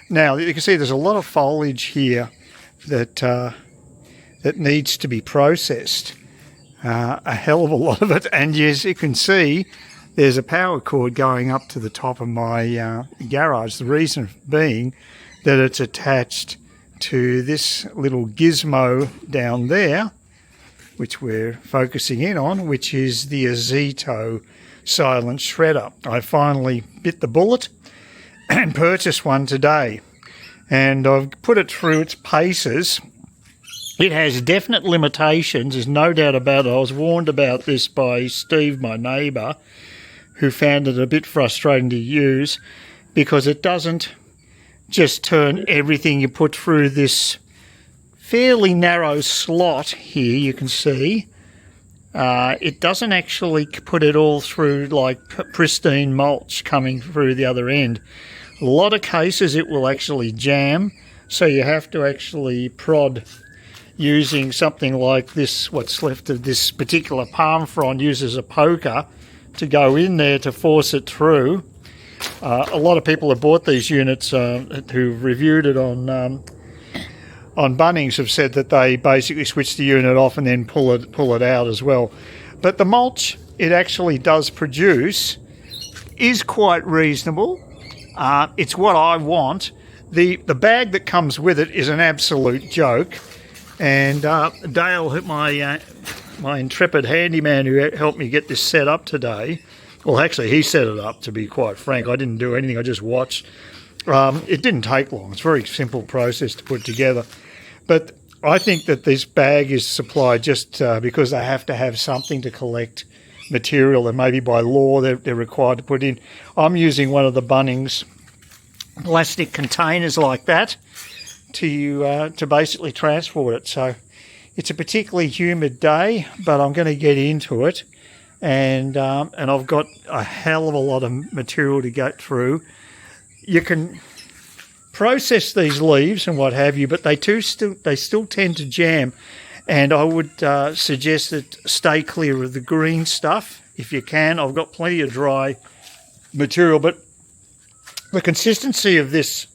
Now, you can see there's a lot of foliage here that that needs to be processed. A hell of a lot of it. And as you can see, there's a power cord going up to the top of my garage. The reason being that it's attached to this little gizmo down there, which we're focusing in on, which is the Azito silent shredder. I finally bit the bullet and purchased one today. And I've put it through its paces. It has definite limitations, there's no doubt about it. I was warned about this by Steve, my neighbour, who found it a bit frustrating to use because it doesn't just turn everything you put through this fairly narrow slot here, you can see. It doesn't actually put it all through like pristine mulch coming through the other end. A lot of cases it will actually jam, so you have to actually prod using something like this, what's left of this particular palm frond uses a poker to go in there to force it through. A lot of people have bought these units who reviewed it on Bunnings have said that they basically switch the unit off and then pull it out as well. But the mulch it actually does produce is quite reasonable. It's what I want. The bag that comes with it is an absolute joke. And Dale, my intrepid handyman who helped me get this set up today, well, actually, he set it up, to be quite frank. I didn't do anything. I just watched. It didn't take long. It's a very simple process to put together. But I think that this bag is supplied just because they have to have something to collect material, and maybe by law they're required to put in. I'm using one of the Bunnings plastic containers like that to basically transport it. So it's a particularly humid day, but I'm going to get into it. And I've got a hell of a lot of material to get through. You can process these leaves and what have you, but they still tend to jam. And I would suggest that stay clear of the green stuff if you can. I've got plenty of dry material, but the consistency of this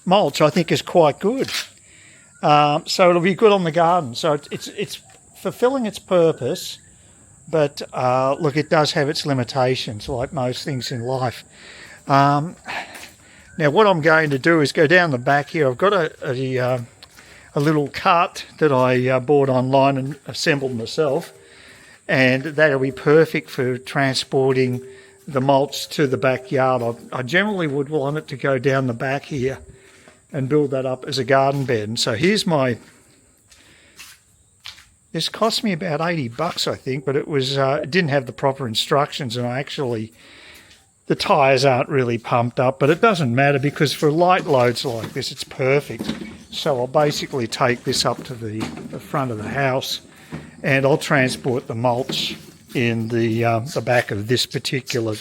mulch I think is quite good. So it'll be good on the garden. So it's fulfilling its purpose. But look, it does have its limitations, like most things in life. Now, what I'm going to do is go down the back here. I've got a little cart that I bought online and assembled myself, and that'll be perfect for transporting the mulch to the backyard. I generally would want it to go down the back here and build that up as a garden bed. And so here's my... This cost me about $80, I think, but it didn't have the proper instructions, and the tyres aren't really pumped up, but it doesn't matter because for light loads like this, it's perfect. So I'll basically take this up to the front of the house, and I'll transport the mulch in the back of this particular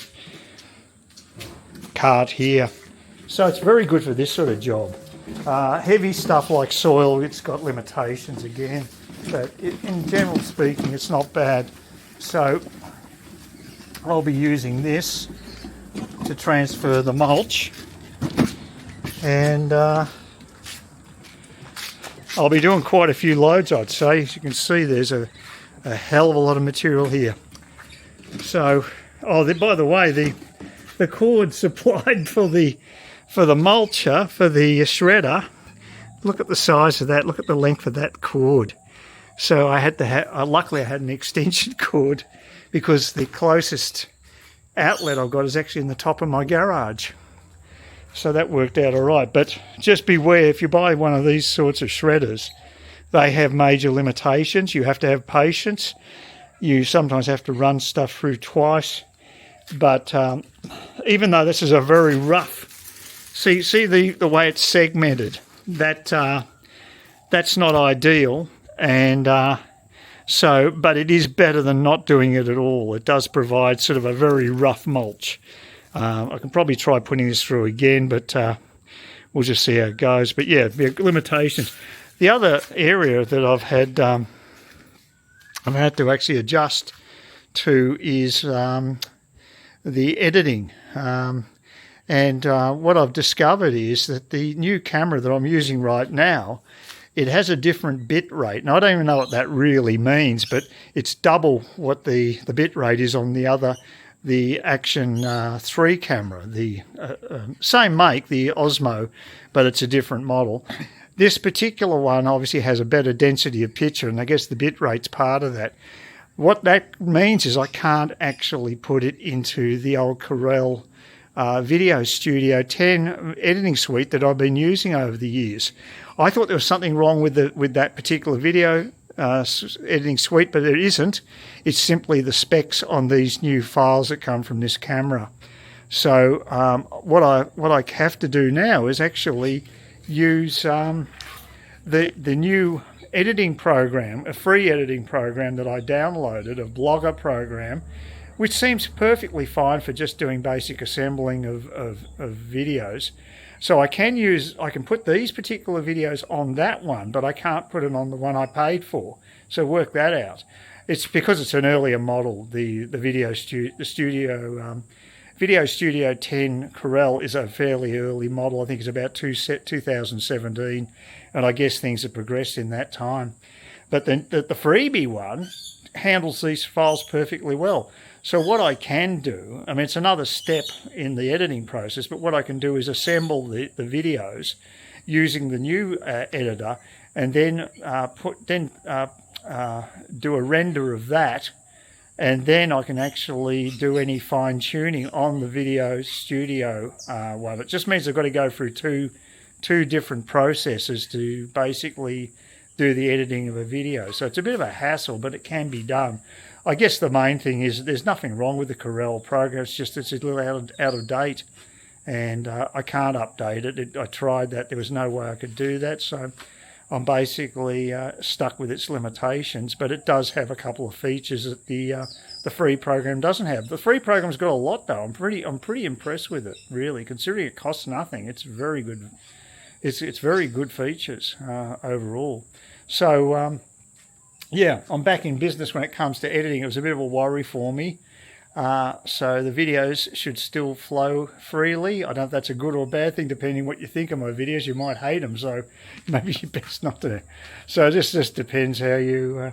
cart here. So it's very good for this sort of job. Heavy stuff like soil, it's got limitations again. But in general speaking, it's not bad. So I'll be using this to transfer the mulch, and I'll be doing quite a few loads, I'd say. As you can see, there's a hell of a lot of material here. So, by the way, the cord supplied for the mulcher, for the shredder, look at the size of that, look at the length of that cord. So I had to luckily I had an extension cord, because the closest outlet I've got is actually in the top of my garage. So that worked out all right. But just beware, if you buy one of these sorts of shredders, they have major limitations. You have to have patience. You sometimes have to run stuff through twice. But even though this is a very rough, see the way it's segmented, that's not ideal. And but it is better than not doing it at all. It does provide sort of a very rough mulch. I can probably try putting this through again, but we'll just see how it goes. But yeah, limitations. The other area that I've had to actually adjust to is the editing. And what I've discovered is that the new camera that I'm using right now, it has a different bit rate. Now, I don't even know what that really means, but it's double what the bit rate is on the Action 3 camera, the same make, the Osmo, but it's a different model. This particular one obviously has a better density of picture, and I guess the bit rate's part of that. What that means is I can't actually put it into the old Corel Video Studio 10 editing suite that I've been using over the years. I thought there was something wrong with that particular video editing suite, but there isn't. It's simply the specs on these new files that come from this camera. So what I have to do now is actually use the new editing program, a free editing program that I downloaded, a Blogger program, which seems perfectly fine for just doing basic assembling of videos. So I can put these particular videos on that one, but I can't put it on the one I paid for. So work that out. It's because it's an earlier model. The Video Studio 10 Corel is a fairly early model. I think it's about 2017, and I guess things have progressed in that time. But the freebie one handles these files perfectly well. So what I can do, I mean, it's another step in the editing process, but what I can do is assemble the videos using the new editor, and then do a render of that, and then I can actually do any fine tuning on the Video Studio one. It just means I've got to go through two different processes to basically do the editing of a video. So it's a bit of a hassle, but it can be done. I guess the main thing is there's nothing wrong with the Corel program. It's just it's a little out of date, and I can't update it. I tried that. There was no way I could do that, so I'm basically stuck with its limitations. But it does have a couple of features that the free program doesn't have. The free program's got a lot though. I'm pretty impressed with it, really, considering it costs nothing. It's very good. It's very good features overall. So. Yeah, I'm back in business when it comes to editing. It was a bit of a worry for me. So the videos should still flow freely. I don't know if that's a good or bad thing, depending what you think of my videos. You might hate them, so maybe you best not to. So this just depends how you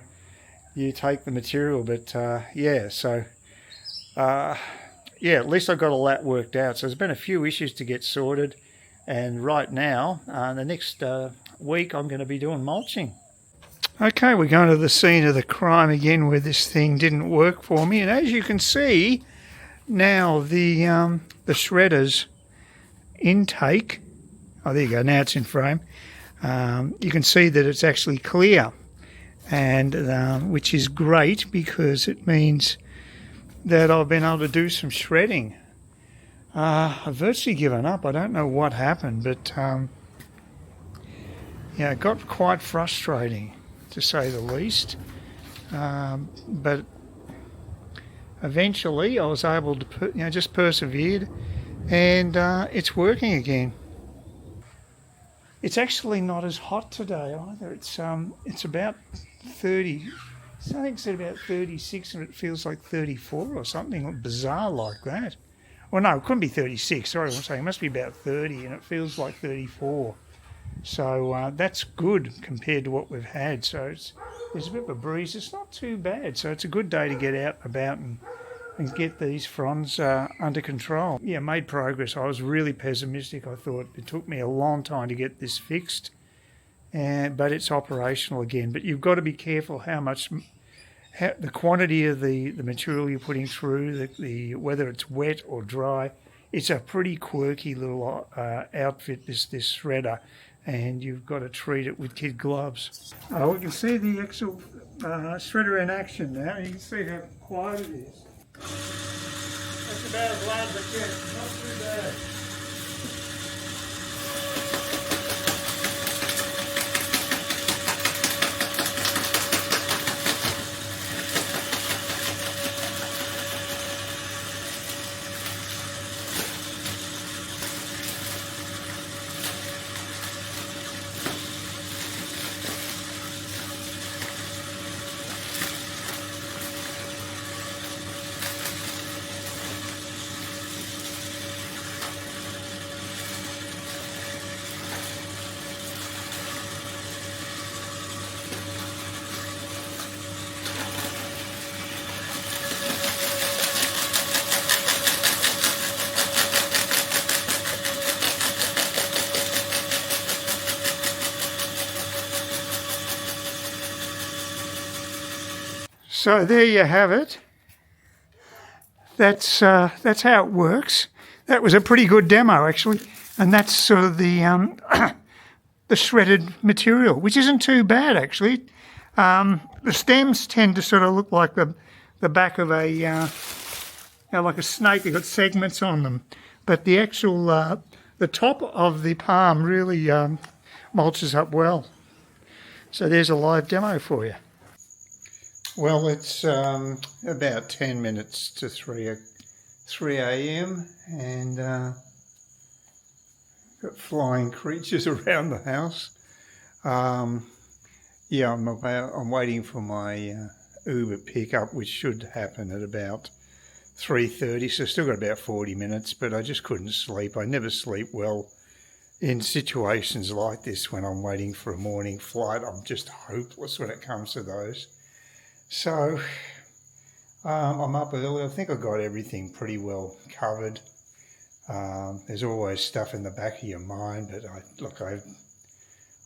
take the material. But yeah, so yeah, at least I've got all that worked out. So there's been a few issues to get sorted, and right now, the next week, I'm going to be doing mulching. Okay, we're going to the scene of the crime again where this thing didn't work for me. And as you can see, now the shredder's intake, oh, there you go, now it's in frame. You can see that it's actually clear, and which is great because it means that I've been able to do some shredding. I've virtually given up. I don't know what happened, but yeah, it got quite frustrating, to say the least, but eventually I was able to, just persevered, and it's working again. It's actually not as hot today either. It's about 30. I think it's at about 36, and it feels like 34 or something bizarre like that. Well, no, it couldn't be 36. Sorry, I'm saying it must be about 30, and it feels like 34. So that's good compared to what we've had. So there's a bit of a breeze. It's not too bad. So it's a good day to get out and about and get these fronds under control. Yeah, made progress. I was really pessimistic. I thought it took me a long time to get this fixed, but it's operational again. But you've got to be careful the quantity of the material you're putting through, whether it's wet or dry. It's a pretty quirky little outfit, this shredder, and you've got to treat it with kid gloves. Oh, we can see the actual shredder in action now. You can see how quiet it is. That's about as loud as it gets. Not too bad. So there you have it. That's how it works. That was a pretty good demo, actually, and that's sort of the the shredded material, which isn't too bad actually. The stems tend to sort of look like the back of a like a snake. They've got segments on them, but the actual the top of the palm really mulches up well. So there's a live demo for you. Well, it's about 10 minutes to 3 a.m. and got flying creatures around the house. Yeah, I'm waiting for my Uber pickup, which should happen at about 3:30, so still got about 40 minutes, but I just couldn't sleep. I never sleep well in situations like this when I'm waiting for a morning flight. I'm just hopeless when it comes to those. So I'm up early. I think I've got everything pretty well covered. There's always stuff in the back of your mind, but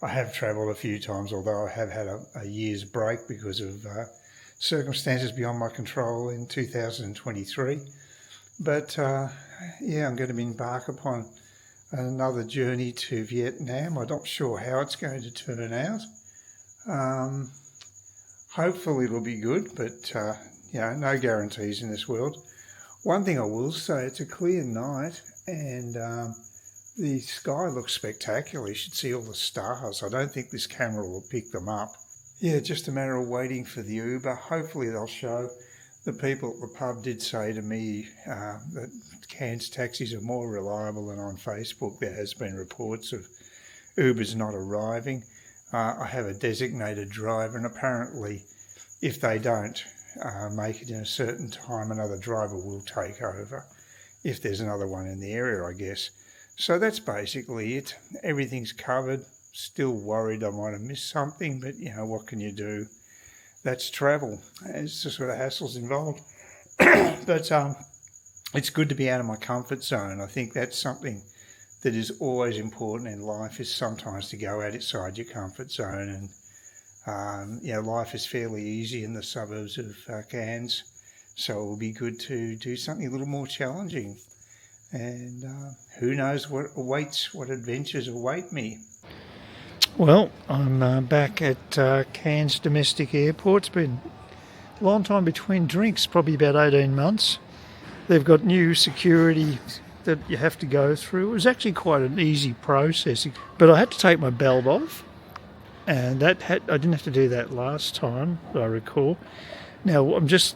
I have travelled a few times, although I have had a year's break because of circumstances beyond my control in 2023. But yeah, I'm going to embark upon another journey to Vietnam. I'm not sure how it's going to turn out. Hopefully it'll be good, but you know, no guarantees in this world. One thing I will say, it's a clear night and the sky looks spectacular. You should see all the stars. I don't think this camera will pick them up. Yeah, just a matter of waiting for the Uber. Hopefully they'll show. The people at the pub did say to me that Cairns taxis are more reliable than on Facebook. There has been reports of Ubers not arriving. I have a designated driver, and apparently if they don't make it in a certain time, another driver will take over if there's another one in the area, I guess. So that's basically it. Everything's covered. Still worried I might have missed something, but you know, what can you do? That's travel. It's the sort of hassles involved. But it's good to be out of my comfort zone. I think that's something that is always important in life, is sometimes to go outside your comfort zone. And you know, life is fairly easy in the suburbs of Cairns, so it will be good to do something a little more challenging. And who knows what adventures await me. Well, I'm back at Cairns Domestic Airport. It's been a long time between drinks, probably about 18 months. They've got new security that you have to go through. It was actually quite an easy process, but I had to take my belt off, and I didn't have to do that last time, I recall. Now, I'm just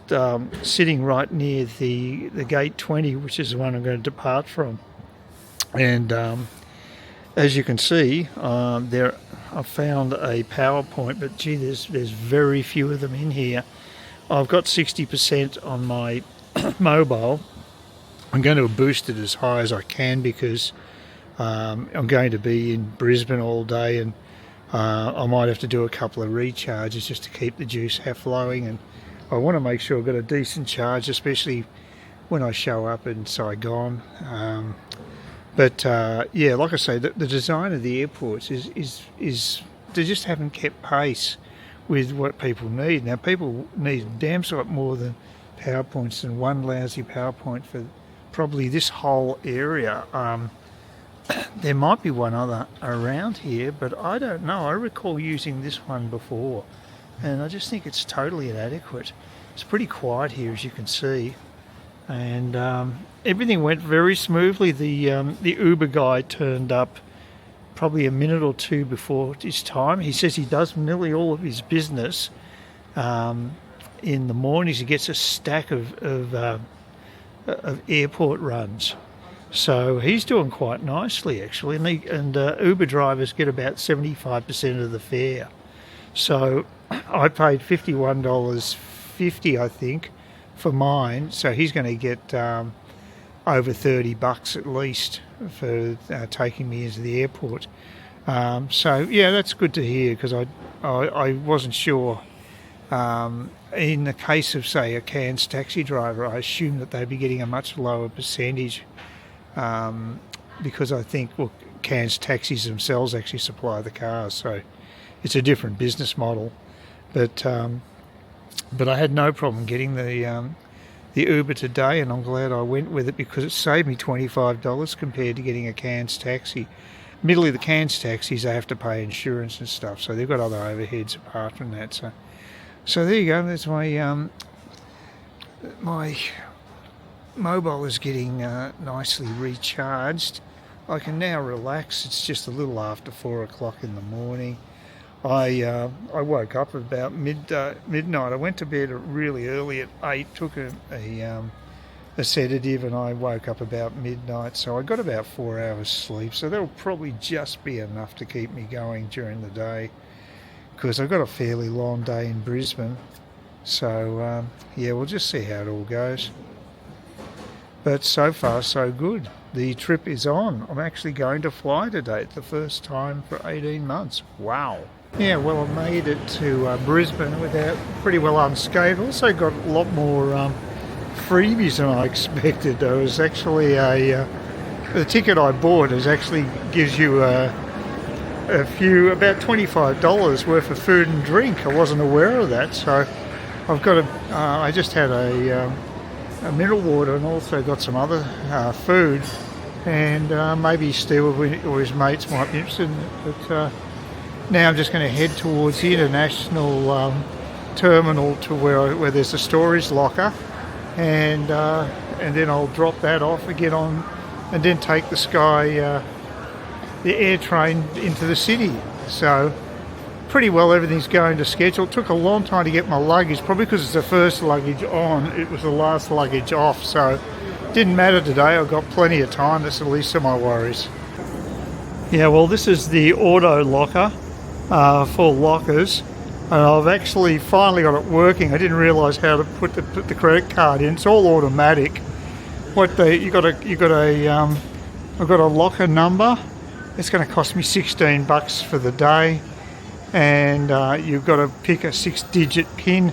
sitting right near the gate 20, which is the one I'm going to depart from. And as you can see, there I found a PowerPoint, but gee, there's very few of them in here. I've got 60% on my mobile. I'm going to boost it as high as I can because I'm going to be in Brisbane all day, and I might have to do a couple of recharges just to keep the juice flowing. And I want to make sure I've got a decent charge, especially when I show up in Saigon. But yeah, like I say, the design of the airports is they just haven't kept pace with what people need. Now, people need damn sight more than PowerPoints than one lousy PowerPoint for probably this whole area. There might be one other around here, but I don't know. I recall using this one before, and I just think it's totally inadequate. It's pretty quiet here, as you can see. And everything went very smoothly. The Uber guy turned up probably a minute or two before his time. He says he does nearly all of his business in the mornings. He gets a stack of airport runs, so he's doing quite nicely actually. And Uber drivers get about 75% of the fare. So I paid $51.50, I think, for mine, so he's going to get over $30 at least for taking me into the airport. So yeah, that's good to hear, because I wasn't sure. In the case of, say, a Cairns taxi driver, I assume that they'd be getting a much lower percentage, because I think, well, Cairns taxis themselves actually supply the cars, so it's a different business model. But But I had no problem getting the Uber today, and I'm glad I went with it because it saved me $25 compared to getting a Cairns taxi. Admittedly, the Cairns taxis, they have to pay insurance and stuff, so they've got other overheads apart from that. So there you go. There's my mobile is getting nicely recharged. I can now relax. It's just a little after 4 o'clock in the morning. I woke up about midnight. I went to bed really early at 8, took a sedative, and I woke up about midnight. So I got about 4 hours sleep. So that'll probably just be enough to keep me going during the day, because I've got a fairly long day in Brisbane. So yeah, we'll just see how it all goes. But so far so good. The trip is on. I'm actually going to fly today. It's the first time for 18 months. Wow. Yeah, well, I made it to Brisbane without pretty well unscathed. Also got a lot more freebies than I expected. There was actually the ticket I bought actually gives you about $25 worth of food and drink. I wasn't aware of that, so I've got I just had a mineral water and also got some other food, and maybe Steve or his mates might be interested in it. But now I'm just going to head towards the international terminal to where there's a storage locker, and then I'll drop that off and get on, and then take the air train into the city. So pretty well everything's going to schedule. It took a long time to get my luggage, probably because it's the first luggage on, it was the last luggage off, so it didn't matter today. I've got plenty of time. That's the least of my worries. Yeah, well, this is the auto locker for lockers, and I've actually finally got it working. I didn't realise how to put the credit card in. It's all automatic. I've got a locker number. It's going to cost me $16 for the day, and you've got to pick a 6-digit PIN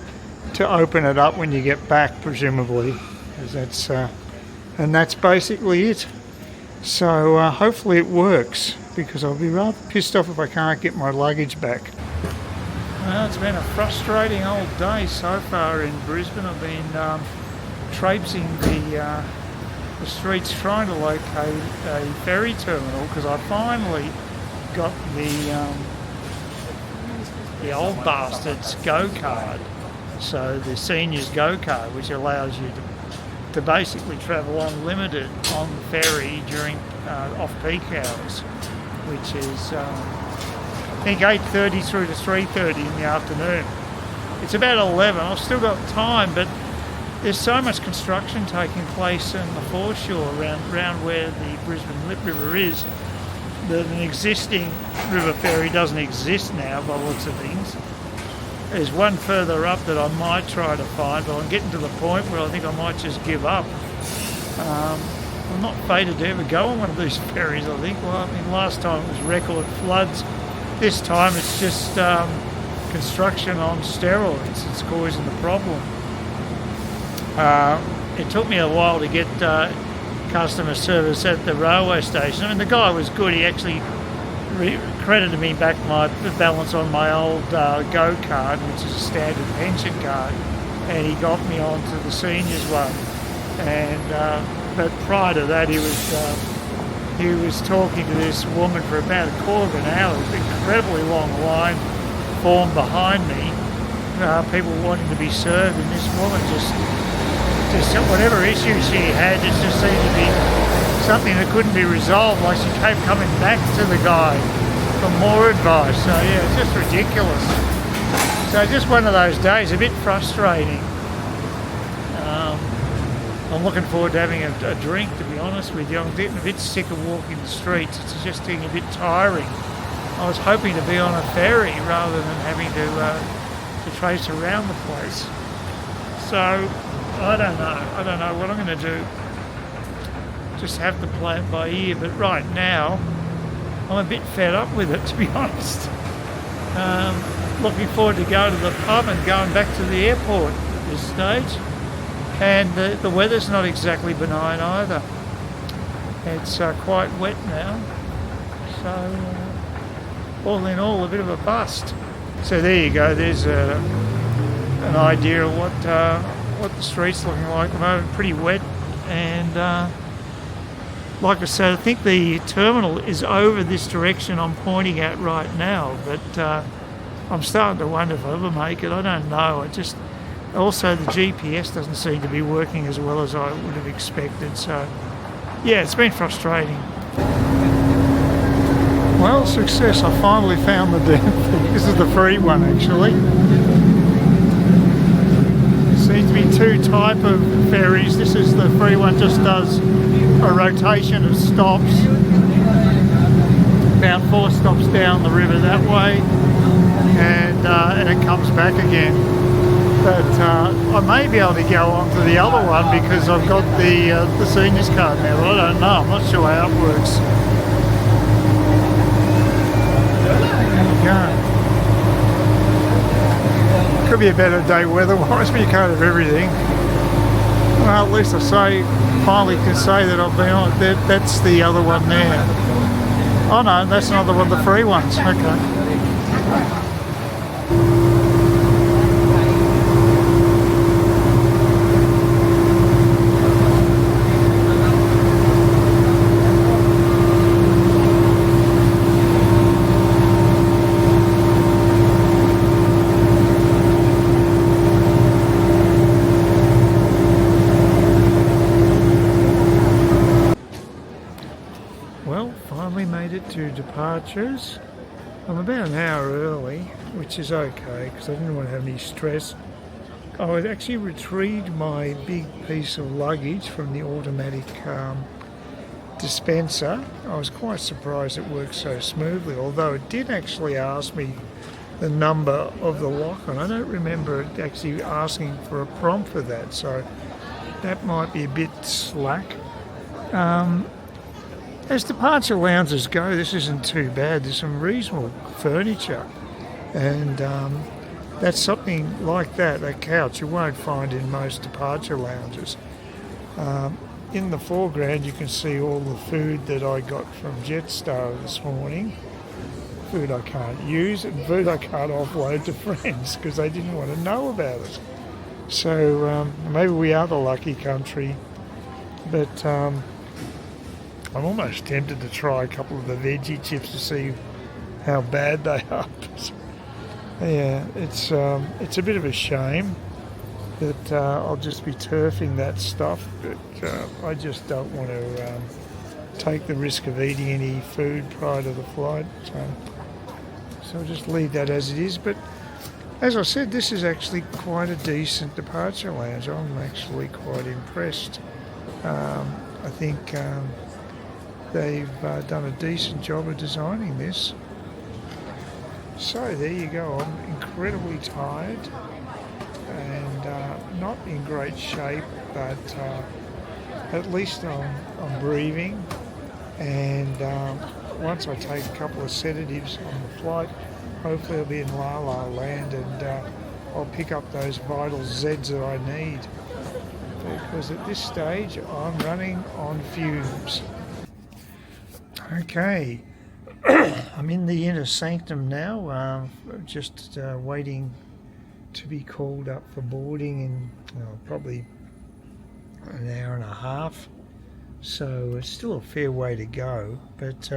to open it up when you get back, presumably. And that's basically it. So hopefully it works, because I'll be rather pissed off if I can't get my luggage back. Well, it's been a frustrating old day so far in Brisbane. I've been traipsing the streets trying to locate a ferry terminal, because I finally got the old bastard's go card. So the seniors go card, which allows you to basically travel unlimited on the ferry during off-peak hours, which is I think 8:30 through to 3:30 in the afternoon. It's about 11. I've still got time, but there's so much construction taking place in the foreshore around where the Brisbane Lip River is, that an existing river ferry doesn't exist now by the looks of things. There's one further up that I might try to find, but I'm getting to the point where I think I might just give up. I'm not fated to ever go on one of these ferries, I think. Well, I mean, last time it was record floods. This time it's just construction on steroids that's causing the problem. It took me a while to get customer service at the railway station. I mean, the guy was good. He actually credited me back my balance on my old Go card, which is a standard pension card, and he got me onto the seniors one. And but prior to that, he was talking to this woman for about a quarter of an hour. It was an incredibly long line formed behind me, people wanting to be served, and this woman just whatever issues she had, it just seemed to be something that couldn't be resolved. Like, she kept coming back to the guy for more advice. So yeah, it's just ridiculous. So just one of those days, a bit frustrating. I'm looking forward to having a drink, to be honest with you. I'm getting a bit sick of walking the streets. It's just getting a bit tiring. I was hoping to be on a ferry rather than having to trace around the place. So I don't know what I'm going to do. Just have to play it by ear. But right now, I'm a bit fed up with it, to be honest. Looking forward to going to the pub and going back to the airport at this stage. And the weather's not exactly benign either. It's quite wet now. So all in all, a bit of a bust. So there you go. There's an idea of what the street's looking like at the moment. Pretty wet, and like I said, I think the terminal is over this direction I'm pointing at right now, but I'm starting to wonder if I'll ever make it. I don't know. Also the GPS doesn't seem to be working as well as I would have expected, so yeah, it's been frustrating. Well, success. I finally found the damn thing. This is the free one, actually. There seems to be two type of ferries. This is the free one, just does a rotation of stops. About 4 stops down the river that way, and it comes back again. But I may be able to go on to the other one because I've got the seniors card now. But I don't know. I'm not sure how it works. Could be a better day weather-wise, but you can't have everything. Well, at least finally can say that I've been on it. That's the other one there. Oh no, that's another one of the free ones. Okay. To departures. I'm about an hour early, which is okay because I didn't want to have any stress. I had actually retrieved my big piece of luggage from the automatic dispenser. I was quite surprised it worked so smoothly, although it did actually ask me the number of the lock, and I don't remember it actually asking for a prompt for that, so that might be a bit slack. As departure lounges go, this isn't too bad. There's some reasonable furniture, and that's something like that, a couch, you won't find in most departure lounges. In the foreground you can see all the food that I got from Jetstar this morning. Food I can't use and food I can't offload to friends because they didn't want to know about it. So maybe we are the lucky country, but I'm almost tempted to try a couple of the veggie chips to see how bad they are. Yeah, it's a bit of a shame that I'll just be turfing that stuff, but I just don't want to take the risk of eating any food prior to the flight. So I'll just leave that as it is. But as I said, this is actually quite a decent departure lounge. I'm actually quite impressed. I think they've done a decent job of designing this. So there you go. I'm incredibly tired and not in great shape, but at least I'm breathing, and once I take a couple of sedatives on the flight, hopefully I'll be in La La Land, and I'll pick up those vital Zeds that I need, because at this stage I'm running on fumes. Okay, I'm in the inner sanctum now, just waiting to be called up for boarding in probably an hour and a half, so it's still a fair way to go, but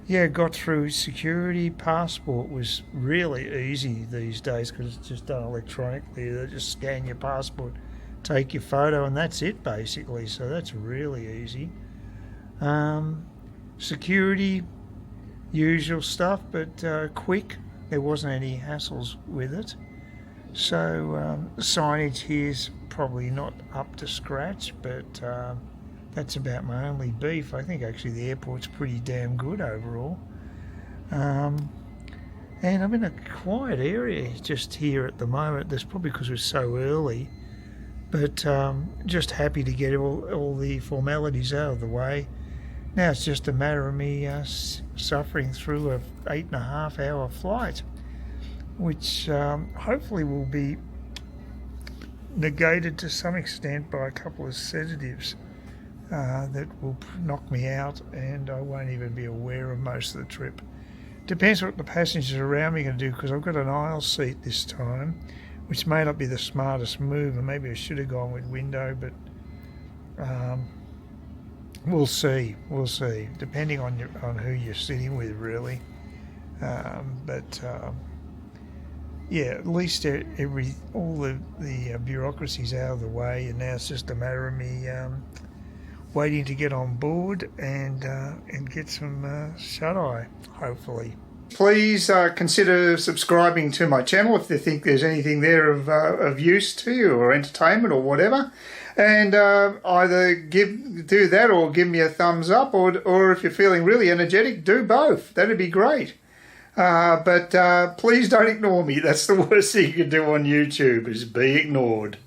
yeah, got through security. Passport was really easy these days because it's just done electronically. They just scan your passport, take your photo, and that's it basically, so that's really easy. Security, usual stuff, but quick. There wasn't any hassles with it. So the signage here's probably not up to scratch, but that's about my only beef. I think actually the airport's pretty damn good overall. And I'm in a quiet area just here at the moment. That's probably because we're so early, but just happy to get all the formalities out of the way. Now it's just a matter of me suffering through a 8.5 hour flight, which hopefully will be negated to some extent by a couple of sedatives that will knock me out, and I won't even be aware of most of the trip. Depends what the passengers around me are going to do, because I've got an aisle seat this time, which may not be the smartest move, and maybe I should have gone with window, but we'll see. We'll see, depending on who you're sitting with, really. Yeah, at least all the bureaucracy's out of the way, and now it's just a matter of me waiting to get on board and get some shut-eye, hopefully. Please consider subscribing to my channel if you think there's anything there of use to you, or entertainment or whatever. And either do that or give me a thumbs up, or if you're feeling really energetic, do both. That'd be great. But please don't ignore me. That's the worst thing you can do on YouTube, is be ignored.